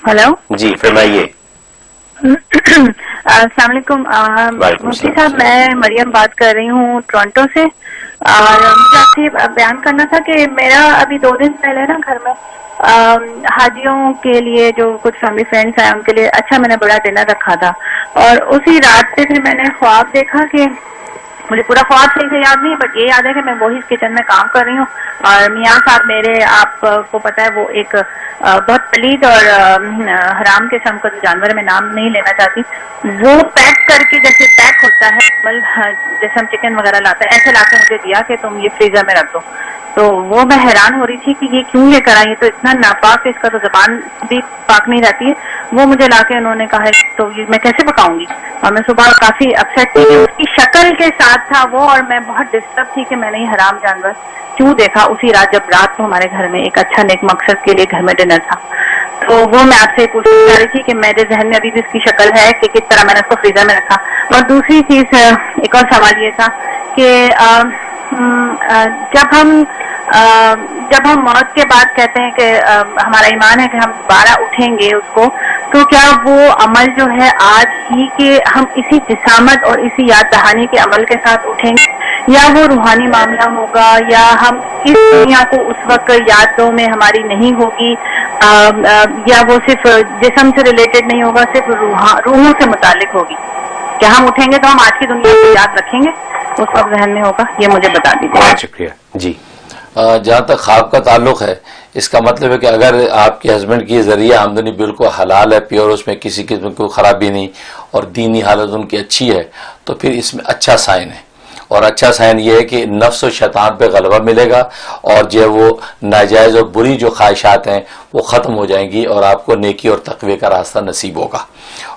Hello جی فرمائیے. السلام علیکم مفتی صاحب، میں مریم بات کر رہی ہوں ٹورنٹو سے. اور مجھے آپ سے بیان کرنا تھا کہ میرا ابھی 2 دن پہلے نا گھر میں حاجیوں کے لیے جو کچھ فیملی فرینڈس ہیں ان کے لیے اچھا میں نے بڑا ڈنر رکھا تھا. اور اسی رات سے پھر میں نے خواب دیکھا کہ مجھے پورا خواب صحیح سے یاد نہیں، بٹ یہ یاد ہے کہ میں وہی کچن میں کام کر رہی ہوں اور میاں صاحب میرے، آپ کو پتا ہے وہ ایک بہت پلید اور حرام قسم کا جانور، میں نام نہیں لینا چاہتی، وہ پیک کر کے جیسے پیک ہوتا ہے جیسے ہم چکن وغیرہ لاتے ہیں ایسے لا کے مجھے دیا کہ تم یہ فریزر میں رکھ دو. تو وہ میں حیران ہو رہی تھی کہ یہ کیوں لے کر آئی، تو اتنا ناپاک ہے، اس کا تو زبان بھی پاک نہیں رہتی ہے. وہ مجھے لا کے انہوں نے کہا ہے تو یہ میں کیسے پکاؤں گی. اور میں صبح کافی اپسیٹ تھی کہ اس کی شکل کے ساتھ تھا وہ، اور میں بہت ڈسٹرب تھی کہ میں نے یہ حرام جانور کیوں دیکھا اسی رات جب رات کو ہمارے گھر میں ایک اچھا نیک مقصد کے لیے گھر میں ڈنر تھا. تو وہ میں آپ سے پوچھنا چاہ رہی تھی کہ میرے ذہن میں ابھی بھی اس کی شکل ہے کہ کس طرح میں نے اس کو فریزر میں رکھا. اور دوسری چیز، ایک اور سوال یہ تھا کہ جب ہم موت کے بعد کہتے ہیں کہ ہمارا ایمان ہے کہ ہم دوبارہ اٹھیں گے اس کو، تو کیا وہ عمل جو ہے آج ہی کہ ہم اسی جسامت اور اسی یاد دہانی کے عمل کے ساتھ اٹھیں گے، یا وہ روحانی معاملہ ہوگا، یا ہم اس دنیا کو اس وقت یادوں میں ہماری نہیں ہوگی، یا وہ صرف جسم سے ریلیٹڈ نہیں ہوگا، صرف روحوں سے متعلق ہوگی. کیا ہم اٹھیں گے تو ہم آج کی دنیا کو یاد رکھیں گے، اس وقت ذہن میں ہوگا؟ یہ مجھے بتا دیجیے. بہت شکریہ. جی جہاں تک خواب کا تعلق ہے، اس کا مطلب ہے کہ اگر آپ کے ہسبینڈ کی ذریعہ آمدنی بالکل حلال ہے، پیور، اس میں کسی قسم کی کوئی خرابی نہیں، اور دینی حالت ان کی اچھی ہے، تو پھر اس میں اچھا سائن ہے. اور اچھا سائن یہ ہے کہ نفس و شیطان پہ غلبہ ملے گا، اور جو وہ ناجائز اور بری جو خواہشات ہیں وہ ختم ہو جائیں گی، اور آپ کو نیکی اور تقوی کا راستہ نصیب ہوگا.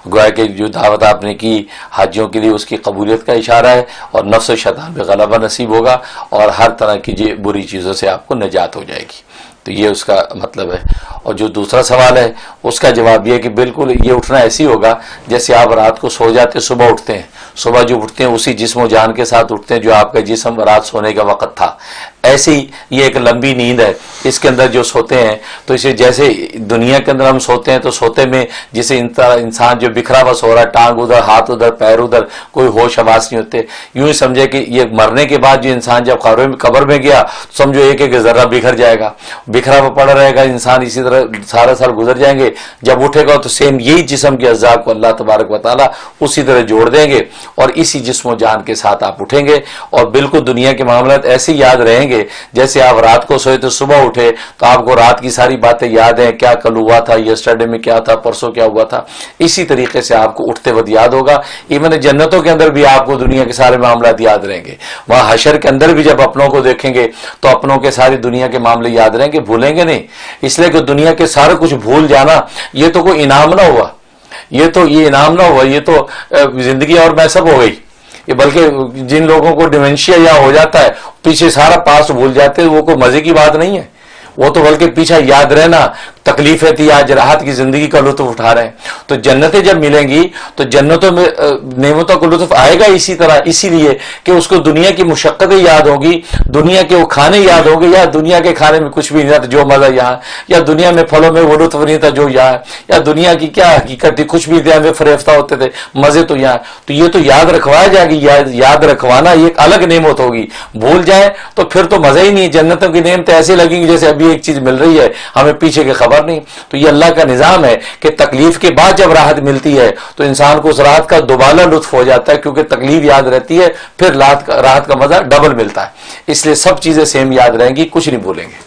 گویا کہ جو دعوت آپ نے کی حاجیوں کے لیے اس کی قبولیت کا اشارہ ہے، اور نفس و شیطان پہ غلبہ نصیب ہوگا، اور ہر طرح کی بری چیزوں سے آپ کو نجات ہو جائے گی. تو یہ اس کا مطلب ہے. اور جو دوسرا سوال ہے اس کا جواب یہ ہے کہ بالکل یہ اٹھنا ایسی ہوگا جیسے آپ رات کو سو جاتے صبح اٹھتے ہیں، صبح جو اٹھتے ہیں اسی جسم و جان کے ساتھ اٹھتے ہیں جو آپ کا جسم رات سونے کا وقت تھا. ایسی یہ ایک لمبی نیند ہے، اس کے اندر جو سوتے ہیں تو اسے جیسے دنیا کے اندر ہم سوتے ہیں تو سوتے میں جسے انسان جو بکھرا ہوا سو رہا ہے، ٹانگ ادھر، ہاتھ ادھر، پیر ادھر، کوئی ہوش حواس نہیں ہوتے، یوں ہی سمجھے کہ یہ مرنے کے بعد جو انسان جب قبر میں گیا سمجھو ایک ایک ذرہ بکھر جائے گا، بکھرا ہوا پڑا رہے گا انسان، اسی طرح سارا سال گزر جائیں گے. جب اٹھے گا تو سیم یہی جسم کے اعضاء کو اللہ تبارک و تعالیٰ اسی طرح جوڑ دیں گے، اور اسی جسم و جان کے ساتھ آپ اٹھیں گے، اور بالکل دنیا کے معاملات ایسے یاد رہیں گے جیسے آپ رات کو سوئے تو صبح اٹھے تو آپ کو رات کی ساری باتیں یاد ہیں، کیا کل ہوا تھا، یسٹرڈے میں کیا تھا، پرسوں کیا ہوا تھا. اسی طریقے سے آپ کو اٹھتے وقت یاد ہوگا. ایون جنتوں کے اندر بھی آپ کو دنیا کے سارے معاملات یاد رہیں گے. وہاں حشر کے اندر بھی جب اپنوں کو دیکھیں گے تو اپنوں کے ساری دنیا کے معاملے یاد رہیں گے، بھولیں گے نہیں. اس لیے کہ دنیا کے سارے کچھ بھول جانا یہ تو کوئی انعام نہ ہوا، یہ انعام نہ ہوا، یہ تو زندگی اور محسب ہو گئی. بلکہ جن لوگوں کو ڈیمنشیا یا ہو جاتا ہے پیچھے سارا پاسٹ بھول جاتے ہیں، وہ کوئی مزے کی بات نہیں ہے، وہ تو بلکہ پیچھے یاد رہنا تکلیفیں تھی، آج راحت کی زندگی کا لطف اٹھا رہے ہیں. تو جنتیں جب ملیں گی تو جنتوں میں نعمتوں کو لطف آئے گا اسی طرح، اسی لیے کہ اس کو دنیا کی مشقتیں یاد ہوگی، دنیا کے وہ کھانے یاد ہوگی، یا دنیا کے کھانے میں کچھ بھی نہیں تھا جو مزہ یہاں، یا دنیا میں پھلوں میں وہ لطف نہیں تھا جو یہاں، یا دنیا کی کیا حقیقت تھی، کچھ بھی ہمیں فریفتہ ہوتے تھے، مزے تو یہاں. تو یہ تو یاد رکھوایا جائے گی، یاد رکھوانا یہ ایک الگ نعمت ہوگی. بھول جائیں تو پھر تو مزہ ہی نہیں. جنتوں کی نعمتیں ایسے لگیں گی جیسے ابھی ایک چیز مل رہی ہے ہمیں پیچھے کی خبر نہیں. تو یہ اللہ کا نظام ہے کہ تکلیف کے بعد جب راحت ملتی ہے تو انسان کو اس راحت کا دوبارہ لطف ہو جاتا ہے، کیونکہ تکلیف یاد رہتی ہے، پھر راحت کا مزہ ڈبل ملتا ہے. اس لیے سب چیزیں سیم یاد رہیں گی، کچھ نہیں بھولیں گے.